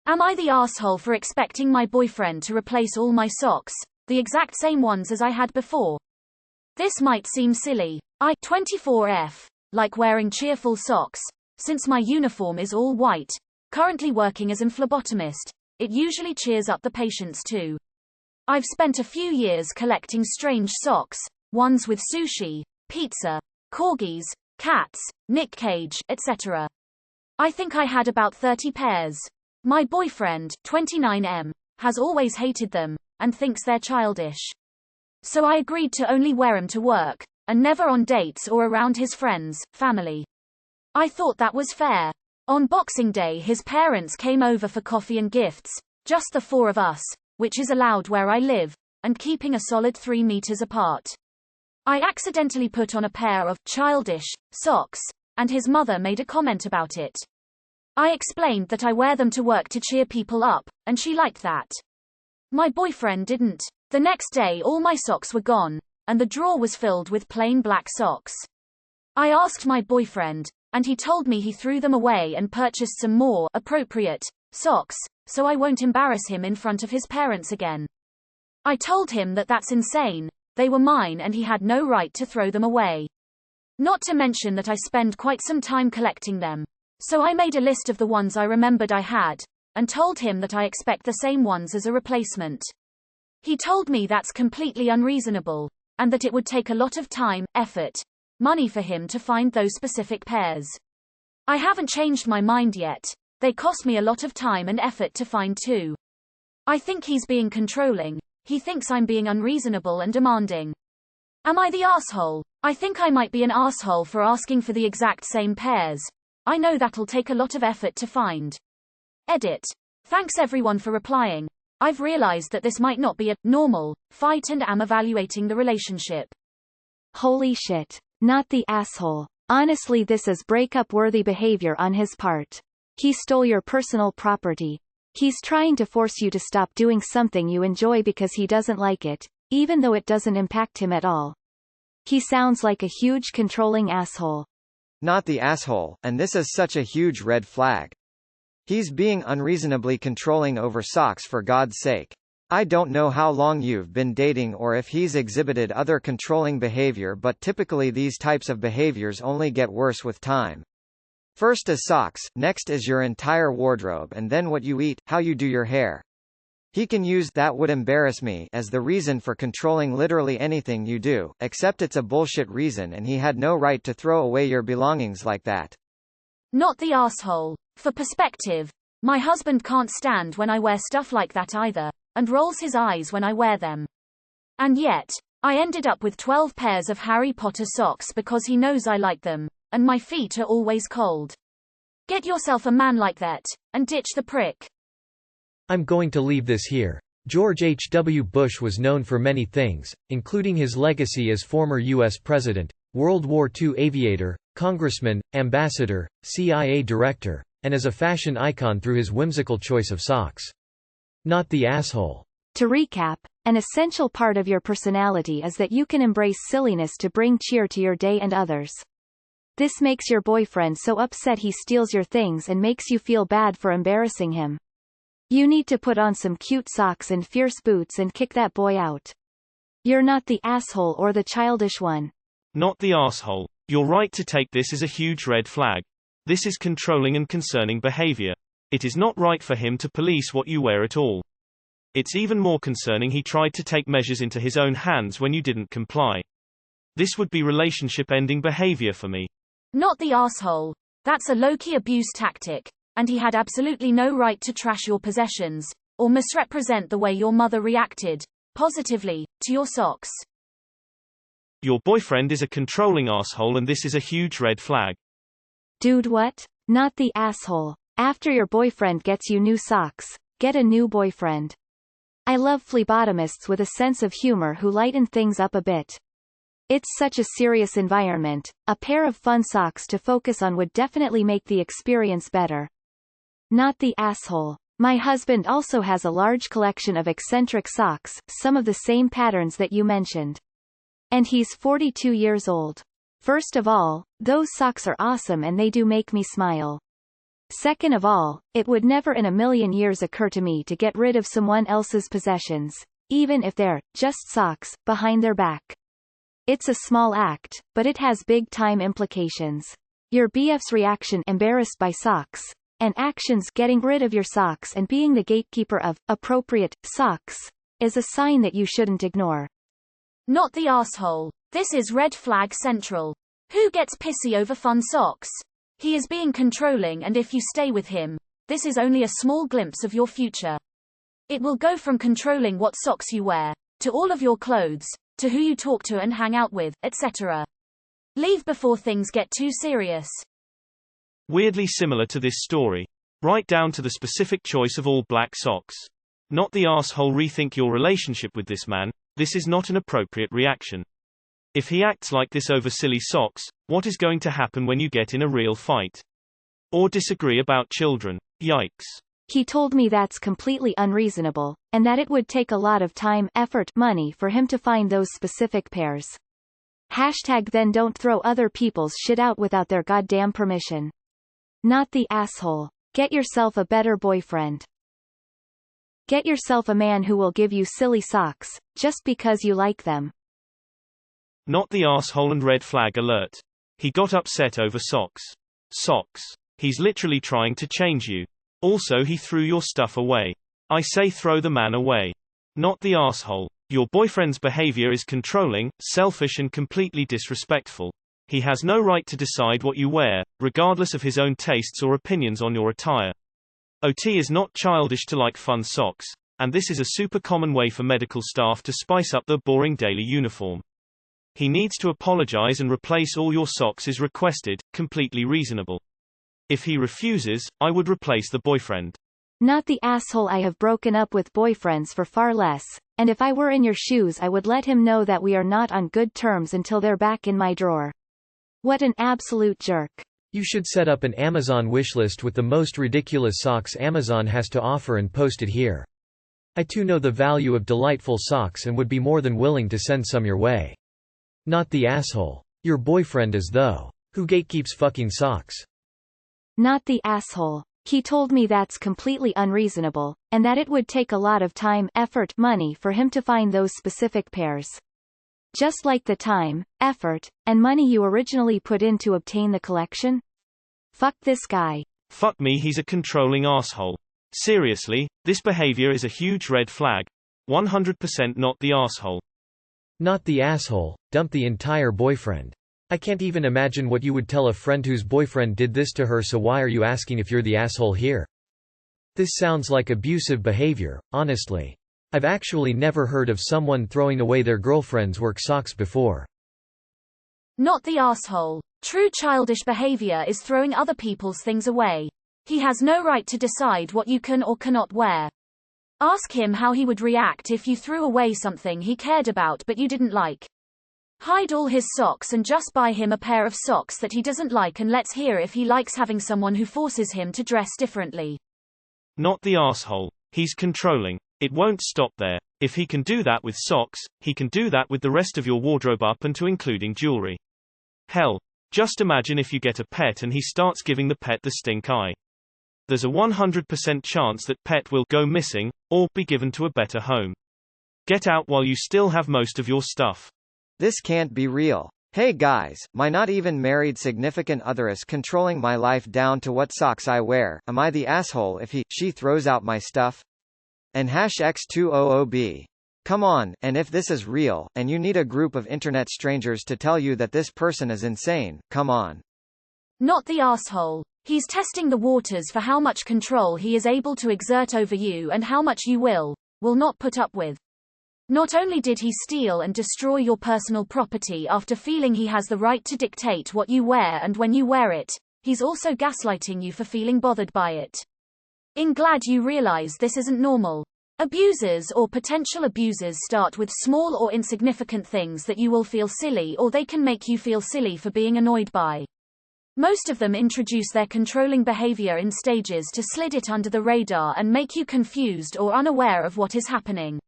Am I the asshole for expecting my boyfriend to replace all my socks, the exact same ones as I had before? This might seem silly. I, 24F, like wearing cheerful socks, since my uniform is all white, currently working as an phlebotomist, it usually cheers up the patients too. I've spent a few years collecting strange socks, ones with sushi, pizza, corgis, cats, Nick Cage, etc. I think I had about 30 pairs. My boyfriend, 29M, has always hated them, and thinks they're childish. So I agreed to only wear them to work, and never on dates or around his friends, family. I thought that was fair. On Boxing Day his parents came over for coffee and gifts, just the four of us, which is allowed where I live, and keeping a solid 3 meters apart. I accidentally put on a pair of childish socks, and his mother made a comment about it. I explained that I wear them to work to cheer people up, and she liked that. My boyfriend didn't. The next day all my socks were gone, and the drawer was filled with plain black socks. I asked my boyfriend, and he told me he threw them away and purchased some more appropriate socks, so I won't embarrass him in front of his parents again. I told him that that's insane, they were mine and he had no right to throw them away. Not to mention that I spend quite some time collecting them. So I made a list of the ones I remembered I had, and told him that I expect the same ones as a replacement. He told me that's completely unreasonable, and that it would take a lot of time, effort, money for him to find those specific pairs. I haven't changed my mind yet, they cost me a lot of time and effort to find too. I think he's being controlling, he thinks I'm being unreasonable and demanding. Am I the asshole? I think I might be an asshole for asking for the exact same pairs. I know that'll take a lot of effort to find. Edit. Thanks everyone for replying. I've realized that this might not be a normal fight and am evaluating the relationship. Holy shit. Not the asshole. Honestly, this is breakup-worthy behavior on his part. He stole your personal property. He's trying to force you to stop doing something you enjoy because he doesn't like it, even though it doesn't impact him at all. He sounds like a huge controlling asshole. Not the asshole, and this is such a huge red flag. He's being unreasonably controlling over socks, for God's sake. I don't know how long you've been dating or if he's exhibited other controlling behavior, but typically these types of behaviors only get worse with time. First is socks, next is your entire wardrobe, and then what you eat, how you do your hair. He can use "that would embarrass me" as the reason for controlling literally anything you do, except it's a bullshit reason and he had no right to throw away your belongings like that. Not the asshole. For perspective, my husband can't stand when I wear stuff like that either, and rolls his eyes when I wear them. And yet, I ended up with 12 pairs of Harry Potter socks because he knows I like them, and my feet are always cold. Get yourself a man like that, and ditch the prick. I'm going to leave this here. George H. W. Bush was known for many things, including his legacy as former U.S. President, World War II aviator, congressman, ambassador, CIA director, and as a fashion icon through his whimsical choice of socks. Not the asshole. To recap, an essential part of your personality is that you can embrace silliness to bring cheer to your day and others. This makes your boyfriend so upset he steals your things and makes you feel bad for embarrassing him. You need to put on some cute socks and fierce boots and kick that boy out. You're not the asshole or the childish one. Not the asshole. You're right to take this as a huge red flag. This is controlling and concerning behavior. It is not right for him to police what you wear at all. It's even more concerning he tried to take measures into his own hands when you didn't comply. This would be relationship-ending behavior for me. Not the asshole. That's a low-key abuse tactic, and he had absolutely no right to trash your possessions, or misrepresent the way your mother reacted, positively, to your socks. Your boyfriend is a controlling asshole and this is a huge red flag. Dude, what? Not the asshole. After your boyfriend gets you new socks, get a new boyfriend. I love phlebotomists with a sense of humor who lighten things up a bit. It's such a serious environment, a pair of fun socks to focus on would definitely make the experience better. Not the asshole. My husband also has a large collection of eccentric socks, some of the same patterns that you mentioned. And he's 42 years old. First of all, those socks are awesome and they do make me smile. Second of all, it would never in a million years occur to me to get rid of someone else's possessions, even if they're just socks, behind their back. It's a small act, but it has big-time implications. Your BF's reaction, embarrassed by socks, and actions, getting rid of your socks and being the gatekeeper of appropriate socks, is a sign that you shouldn't ignore. Not the asshole. This is red flag central. Who gets pissy over fun socks? He is being controlling, and if you stay with him, this is only a small glimpse of your future. It will go from controlling what socks you wear, to all of your clothes, to who you talk to and hang out with, etc. Leave before things get too serious. Weirdly similar to this story. Right down to the specific choice of all black socks. Not the asshole. Rethink your relationship with this man. This is not an appropriate reaction. If he acts like this over silly socks, what is going to happen when you get in a real fight? Or disagree about children? Yikes. He told me that's completely unreasonable, and that it would take a lot of time, effort, money for him to find those specific pairs. Then don't throw other people's shit out without their goddamn permission. Not the asshole. Get yourself a better boyfriend. Get yourself a man who will give you silly socks, just because you like them. Not the asshole. And red flag alert. He got upset over socks. Socks. He's literally trying to change you. Also, he threw your stuff away. I say throw the man away. Not the asshole. Your boyfriend's behavior is controlling, selfish and completely disrespectful. He has no right to decide what you wear, regardless of his own tastes or opinions on your attire. OT is not childish to like fun socks, and this is a super common way for medical staff to spice up their boring daily uniform. He needs to apologize and replace all your socks as requested, completely reasonable. If he refuses, I would replace the boyfriend. Not the asshole. I have broken up with boyfriends for far less, and if I were in your shoes I would let him know that we are not on good terms until they're back in my drawer. What an absolute jerk. You should set up an Amazon wishlist with the most ridiculous socks Amazon has to offer and post it here. I too know the value of delightful socks and would be more than willing to send some your way. Not the asshole. Your boyfriend is though. Who gatekeeps fucking socks? Not the asshole. He told me that's completely unreasonable, and that it would take a lot of time, effort, money for him to find those specific pairs. Just like the time, effort, and money you originally put in to obtain the collection? Fuck this guy. Fuck me, he's a controlling asshole. Seriously, this behavior is a huge red flag. 100% not the asshole. Not the asshole. Dump the entire boyfriend. I can't even imagine what you would tell a friend whose boyfriend did this to her, so why are you asking if you're the asshole here? This sounds like abusive behavior, honestly. I've actually never heard of someone throwing away their girlfriend's work socks before. Not the asshole. True childish behavior is throwing other people's things away. He has no right to decide what you can or cannot wear. Ask him how he would react if you threw away something he cared about but you didn't like. Hide all his socks and just buy him a pair of socks that he doesn't like, and let's hear if he likes having someone who forces him to dress differently. Not the asshole. He's controlling. It won't stop there. If he can do that with socks, he can do that with the rest of your wardrobe up and to including jewelry. Hell, just imagine if you get a pet and he starts giving the pet the stink eye. There's a 100% chance that pet will go missing, or be given to a better home. Get out while you still have most of your stuff. This can't be real. Hey guys, my not even married significant other is controlling my life down to what socks I wear. Am I the asshole if she throws out my stuff? And #X200B. Come on, and if this is real, and you need a group of internet strangers to tell you that this person is insane, come on. Not the asshole. He's testing the waters for how much control he is able to exert over you and how much you will not put up with. Not only did he steal and destroy your personal property after feeling he has the right to dictate what you wear and when you wear it, he's also gaslighting you for feeling bothered by it. I'm glad you realize this isn't normal. Abusers or potential abusers start with small or insignificant things that you will feel silly, or they can make you feel silly for being annoyed by. Most of them introduce their controlling behavior in stages to slide it under the radar and make you confused or unaware of what is happening.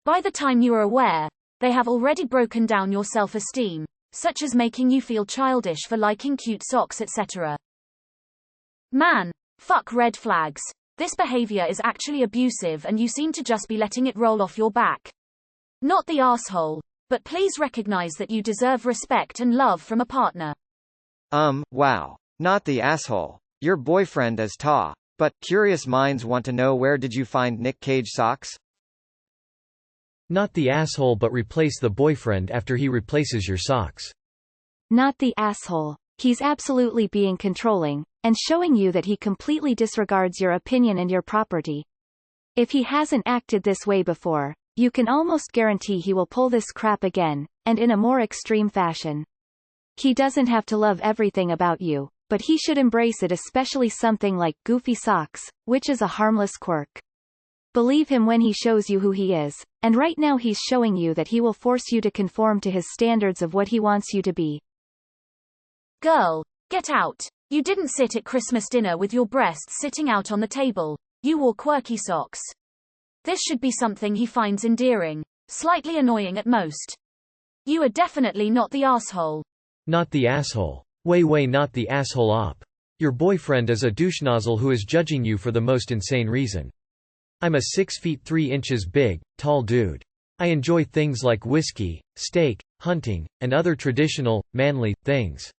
By the time you are aware, they have already broken down your self-esteem, such as making you feel childish for liking cute socks, etc. Man, Fuck red flags. This behavior is actually abusive and you seem to just be letting it roll off your back. Not the asshole. But please recognize that you deserve respect and love from a partner. Wow. Not the asshole. Your boyfriend is ta. But, curious minds want to know, where did you find Nick Cage socks? Not the asshole, but replace the boyfriend after he replaces your socks. Not the asshole. He's absolutely being controlling, and showing you that he completely disregards your opinion and your property. If he hasn't acted this way before, you can almost guarantee he will pull this crap again, and in a more extreme fashion. He doesn't have to love everything about you, but he should embrace it, especially something like goofy socks, which is a harmless quirk. Believe him when he shows you who he is, and right now he's showing you that he will force you to conform to his standards of what he wants you to be. Girl, get out. You didn't sit at Christmas dinner with your breasts sitting out on the table. You wore quirky socks. This should be something he finds endearing, slightly annoying at most. You are definitely not the asshole. Not the asshole. Way not the asshole op. Your boyfriend is a douche nozzle who is judging you for the most insane reason. I'm a 6 feet 3 inches big, tall dude. I enjoy things like whiskey, steak, hunting, and other traditional, manly, things.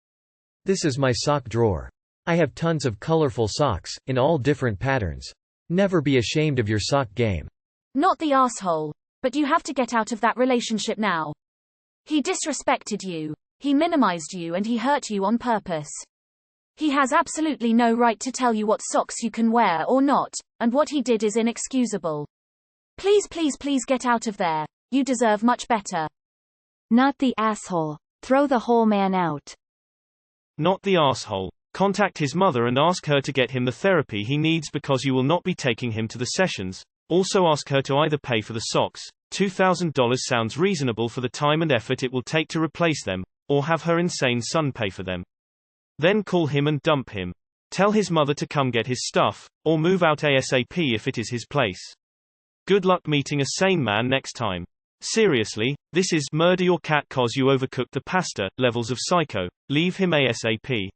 This is my sock drawer. I have tons of colorful socks, in all different patterns. Never be ashamed of your sock game. Not the asshole. But you have to get out of that relationship now. He disrespected you. He minimized you and he hurt you on purpose. He has absolutely no right to tell you what socks you can wear or not, and what he did is inexcusable. Please get out of there. You deserve much better. Not the asshole. Throw the whole man out. Not the asshole. Contact his mother and ask her to get him the therapy he needs, because you will not be taking him to the sessions. Also ask her to either pay for the socks, $2,000 sounds reasonable for the time and effort it will take to replace them, or have her insane son pay for them. Then call him and dump him. Tell his mother to come get his stuff, or move out ASAP if it is his place. Good luck meeting a sane man next time. Seriously, this is murder your cat cause you overcooked the pasta levels of psycho. Leave him ASAP.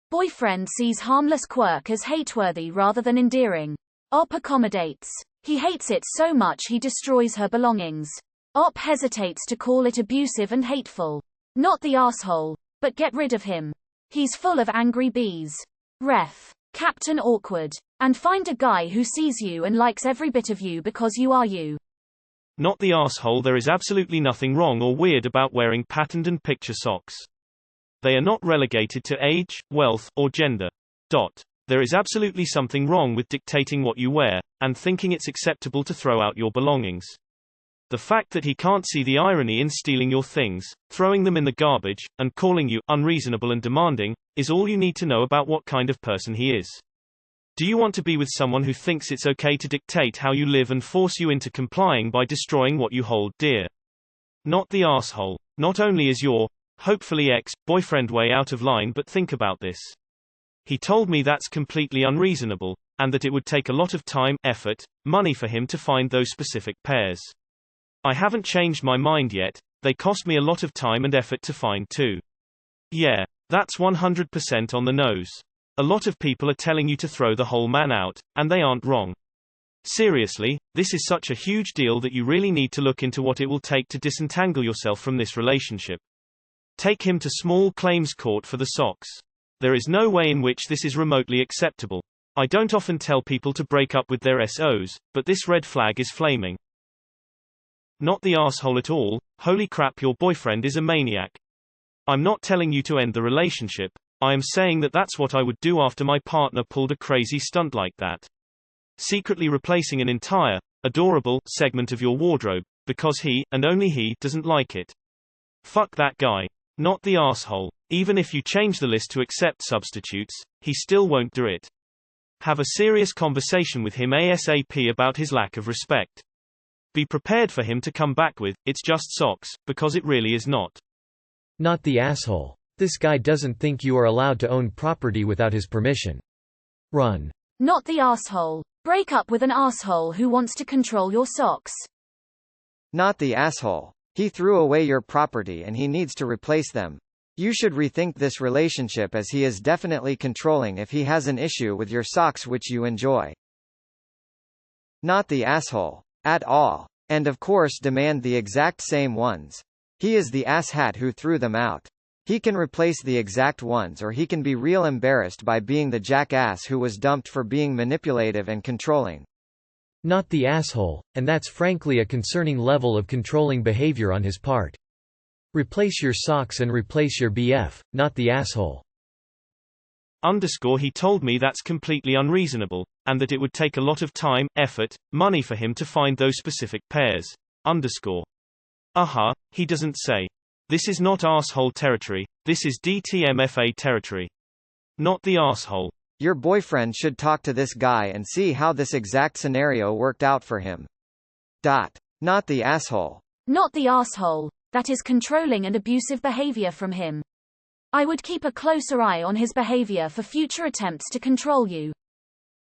Boyfriend sees harmless quirk as hateworthy rather than endearing. Op accommodates. He hates it so much he destroys her belongings. Op hesitates to call it abusive and hateful. Not the asshole. But get rid of him. He's full of angry bees. Ref. Captain Awkward. And find a guy who sees you and likes every bit of you because you are you. Not the asshole. There is absolutely nothing wrong or weird about wearing patterned and picture socks. They are not relegated to age, wealth, or gender. There is absolutely something wrong with dictating what you wear, and thinking it's acceptable to throw out your belongings. The fact that he can't see the irony in stealing your things, throwing them in the garbage, and calling you unreasonable and demanding, is all you need to know about what kind of person he is. Do you want to be with someone who thinks it's okay to dictate how you live and force you into complying by destroying what you hold dear? Not the asshole. Not only is your, hopefully ex-boyfriend way out of line, but think about this. He told me that's completely unreasonable, and that it would take a lot of time, effort, money for him to find those specific pairs. I haven't changed my mind yet. They cost me a lot of time and effort to find too. Yeah, that's 100% on the nose. A lot of people are telling you to throw the whole man out, and they aren't wrong. Seriously, this is such a huge deal that you really need to look into what it will take to disentangle yourself from this relationship. Take him to small claims court for the socks. There is no way in which this is remotely acceptable. I don't often tell people to break up with their SOs, but this red flag is flaming. Not the asshole at all. Holy crap, your boyfriend is a maniac. I'm not telling you to end the relationship. I am saying that that's what I would do after my partner pulled a crazy stunt like that. Secretly replacing an entire, adorable segment of your wardrobe, because he, and only he, doesn't like it. Fuck that guy. Not the asshole. Even if you change the list to accept substitutes, he still won't do it. Have a serious conversation with him ASAP about his lack of respect. Be prepared for him to come back with, "It's just socks," because it really is not. Not the asshole. This guy doesn't think you are allowed to own property without his permission. Run. Not the asshole. Break up with an asshole who wants to control your socks. Not the asshole. He threw away your property and he needs to replace them. You should rethink this relationship as he is definitely controlling if he has an issue with your socks which you enjoy. Not the asshole. At all. And of course demand the exact same ones. He is the asshat who threw them out. He can replace the exact ones or he can be real embarrassed by being the jackass who was dumped for being manipulative and controlling. Not the asshole, and that's frankly a concerning level of controlling behavior on his part. Replace your socks and replace your BF, not the asshole. He told me that's completely unreasonable, and that it would take a lot of time, effort, money for him to find those specific pairs. He doesn't say. This is not arsehole territory, this is DTMFA territory. Not the arsehole. Your boyfriend should talk to this guy and see how this exact scenario worked out for him. Not the asshole. Not the arsehole. That is controlling and abusive behavior from him. I would keep a closer eye on his behavior for future attempts to control you.